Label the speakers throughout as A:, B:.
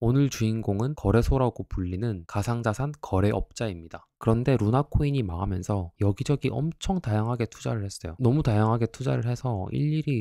A: 오늘 주인공은 거래소라고 불리는 가상자산 거래업자입니다. 그런데 루나코인이 망하면서 여기저기 엄청 다양하게 투자를 했어요. 너무 다양하게 투자를 해서 일일이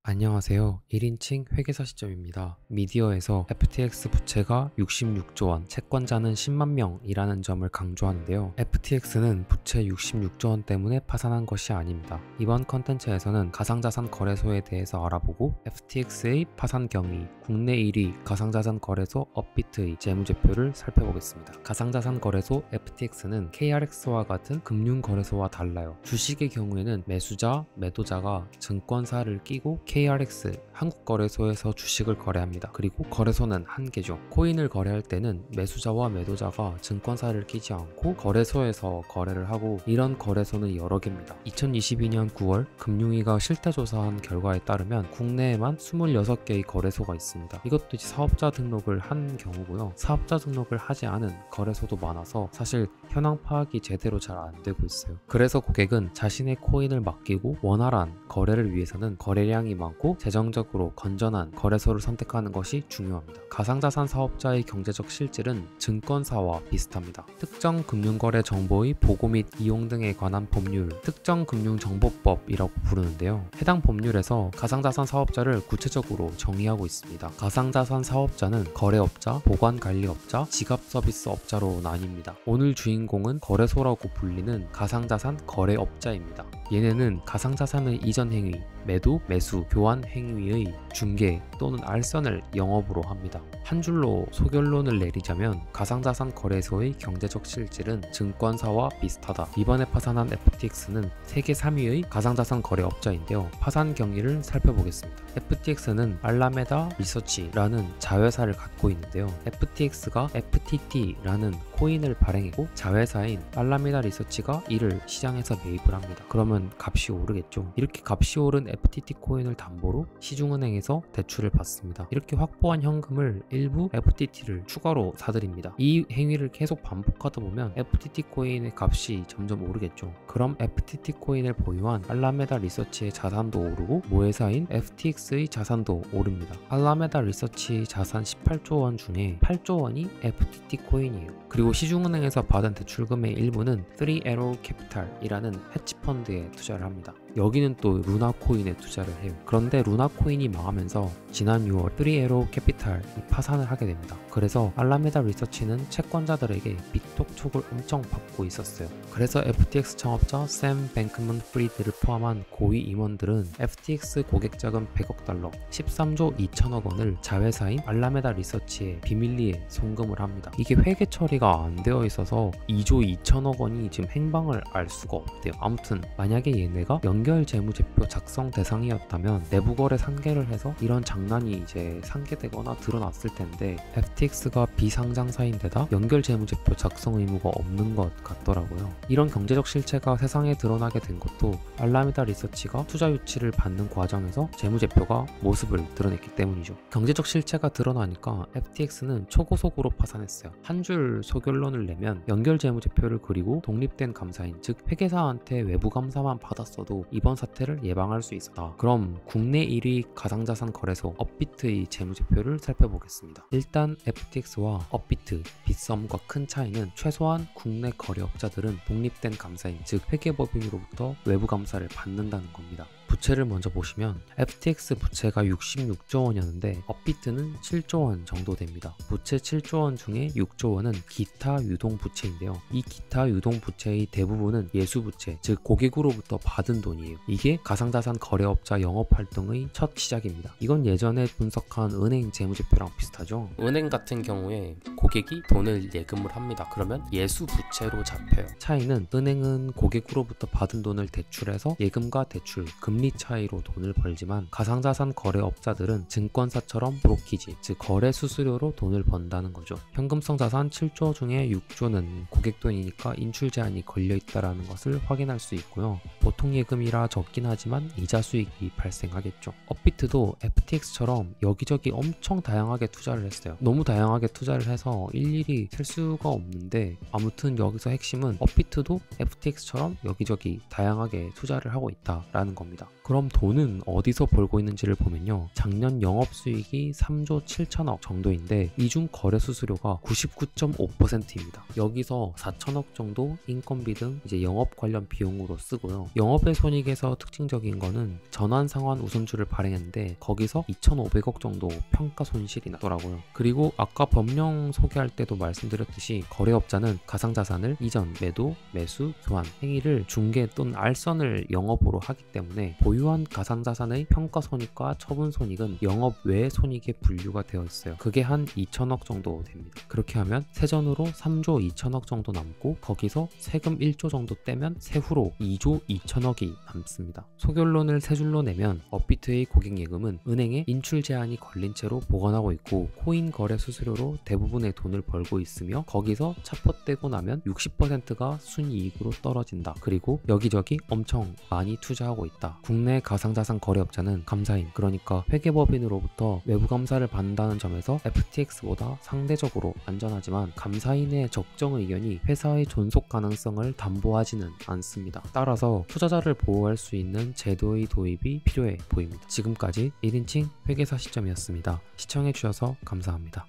A: 안녕하세요. 1인칭 회계사 시점입니다. 미디어에서 FTX 부채가 66조 원, 채권자는 10만 명이라는 점을 강조하는데요. FTX는 부채 66조 원 때문에 파산한 것이 아닙니다. 이번 컨텐츠에서는 가상자산 거래소에 대해서 알아보고 FTX의 파산 경위, 국내 1위 가상자산 거래소 업비트의 재무제표를 살펴보겠습니다. 가상자산 거래소 FTX는 KRX와 같은 금융거래소와 달라요. 주식의 경우에는 매수자, 매도자가 증권사를 끼고 KRX 한국거래소에서 주식을 거래합니다. 그리고 거래소는 한 개죠. 코인을 거래할 때는 매수자와 매도자가 증권사를 끼지 않고 거래소에서 거래를 하고, 이런 거래소는 여러 개입니다. 2022년 9월 금융위가 실태조사한 결과에 따르면 국내에만 26개의 거래소가 있습니다. 이것도 이제 사업자 등록을 한 경우고요. 사업자 등록을 하지 않은 거래소도 많아서 사실 현황 파악이 제대로 잘 안 되고 있어요. 그래서 고객은 자신의 코인을 맡기고 원활한 거래를 위해서는 거래량이 많고 재정적으로 건전한 거래소를 선택하는 것이 중요합니다. 가상자산 사업자의 경제적 실질은 증권사와 비슷합니다. 특정 금융거래 정보의 보고 및 이용 등에 관한 법률, 특정금융정보법이라고 부르는데요. 해당 법률에서 가상자산 사업자를 구체적으로 정의하고 있습니다. 가상자산 사업자는 거래업자, 보관관리업자, 지갑서비스업자로 나뉩니다. 오늘 주인공은 거래소라고 불리는 가상자산 거래업자입니다. 얘네는 가상자산의 이전 행위, 매도, 매수, 교환 행위의 중개 또는 알선을 영업으로 합니다. 한 줄로 소결론을 내리자면 가상자산 거래소의 경제적 실질은 증권사와 비슷하다. 이번에 파산한 FTX는 세계 3위의 가상자산 거래업자인데요. 파산 경위를 살펴보겠습니다. FTX는 알라메다 리서치라는 자회사를 갖고 있는데요. FTX가 FTT라는 코인을 발행했고 자회사인 알라메다 리서치가 이를 시장에서 매입을 합니다. 그러면 값이 오르겠죠. 이렇게 값이 오른 FTT 코인을 담보로 시중은행에서 대출을 받습니다. 이렇게 확보한 현금을 일부 FTT를 추가로 사들입니다. 이 행위를 계속 반복하다 보면 FTT 코인의 값이 점점 오르겠죠. 그럼 FTT 코인을 보유한 알라메다 리서치의 자산도 오르고 모회사인 FTX의 자산도 오릅니다. 알라메다 리서치 자산 18조 원 중에 8조 원이 FTT 코인이에요. 그리고 시중은행에서 받은 대출금의 일부는 3Arrow Capital이라는 헤지펀드에 투자를 합니다. 여기는 또 루나코인에 투자를 해요. 그런데 루나코인이 망하면서 지난 6월 3Arrow Capital이 파산을 하게 됩니다. 그래서 알라메다 리서치는 채권자들에게 빅톡톡을 엄청 받고 있었어요. 그래서 FTX 창업자 샘 뱅크먼 프리드를 포함한 고위 임원들은 FTX 고객자금 100억 달러, 13조 2천억 원을 자회사인 알라메다 리서치에 비밀리에 송금을 합니다. 이게 회계 처리가 안 되어 있어서 2조 2천억 원이 지금 행방을 알 수가 없대요. 아무튼 만약에 얘네가 연결 재무제표 작성 대상이었다면 내부 거래 상계를 해서 이런 장난이 이제 상계되거나 드러났을 텐데, FTX가 비상장사인데다 연결 재무제표 작성 의무가 없는 것 같더라고요. 이런 경제적 실체가 세상에 드러나게 된 것도 알라메다 리서치가 투자 유치를 받는 과정에서 재무제표가 모습을 드러냈기 때문이죠. 경제적 실체가 드러나니까 FTX는 초고속으로 파산했어요. 한 줄 소결론을 내면 연결 재무제표를 그리고 독립된 감사인, 즉 회계사한테 외부 감사만 받았어도 이번 사태를 예방할 수 있었다. 그럼 국내 1위 가상자산 거래소 업비트의 재무제표를 살펴보겠습니다. 일단 FTX와 업비트, 빗썸과 큰 차이는 최소한 국내 거래업자들은 독립된 감사인, 즉 회계법인으로부터 외부 감사를 받는다는 겁니다. 부채를 먼저 보시면 FTX 부채가 66조 원이었는데 업비트는 7조 원 정도 됩니다. 부채 7조 원 중에 6조 원은 기타 유동 부채인데요. 이 기타 유동 부채의 대부분은 예수 부채, 즉 고객으로부터 받은 돈이에요. 이게 가상자산 거래업자 영업활동의 첫 시작입니다. 이건 예전에 분석한 은행 재무제표랑 비슷하죠. 은행 같은 경우에 고객이 돈을 예금을 합니다. 그러면 예수 부채로 잡혀요. 차이는 은행은 고객으로부터 받은 돈을 대출해서 예금과 대출, 금리 차이로 돈을 벌지만 가상자산 거래업자들은 증권사처럼 브로키지, 즉 거래 수수료로 돈을 번다는 거죠. 현금성 자산 7조 중에 6조는 고객 돈이니까 인출 제한이 걸려 있다는 것을 확인할 수 있고요. 보통 예금이라 적긴 하지만 이자 수익이 발생하겠죠. 업비트도 FTX처럼 여기저기 엄청 다양하게 투자를 했어요. 너무 다양하게 투자를 해서 일일이 셀 수가 없는데, 아무튼 여기서 핵심은 업비트도 FTX처럼 여기저기 다양하게 투자를 하고 있다라는 겁니다. 그럼 돈은 어디서 벌고 있는지를 보면요, 작년 영업수익이 3조 7천억 정도인데 이중 거래 수수료가 99.5%입니다. 여기서 4천억 정도 인건비 등 이제 영업 관련 비용으로 쓰고요. 영업의 손익에서 특징적인 거는 전환상환 우선주를 발행했는데 거기서 2,500억 정도 평가 손실이 나더라고요. 그리고 아까 법령 소개할 때도 말씀드렸듯이 거래업자는 가상자산을 이전, 매도, 매수, 교환 행위를 중개 또는 알선을 영업으로 하기 때문에 보유한 가상자산의 평가손익과 처분손익은 영업 외 손익에 분류가 되어 있어요. 그게 한 2천억 정도 됩니다. 그렇게 하면 세전으로 3조 2천억 정도 남고 거기서 세금 1조 정도 떼면 세후로 2조 2천억이 남습니다. 소결론을 세 줄로 내면 업비트의 고객예금은 은행에 인출 제한이 걸린 채로 보관하고 있고 코인 거래 수수료로 대부분의 돈을 벌고 있으며 거기서 차포떼고 나면 60%가 순이익으로 떨어진다. 그리고 여기저기 엄청 많이 투자하고 있다. 국내 가상자산 거래업자는 감사인, 그러니까 회계법인으로부터 외부 감사를 받는다는 점에서 FTX보다 상대적으로 안전하지만 감사인의 적정 의견이 회사의 존속 가능성을 담보하지는 않습니다. 따라서 투자자를 보호할 수 있는 제도의 도입이 필요해 보입니다. 지금까지 1인칭 회계사 시점이었습니다. 시청해주셔서 감사합니다.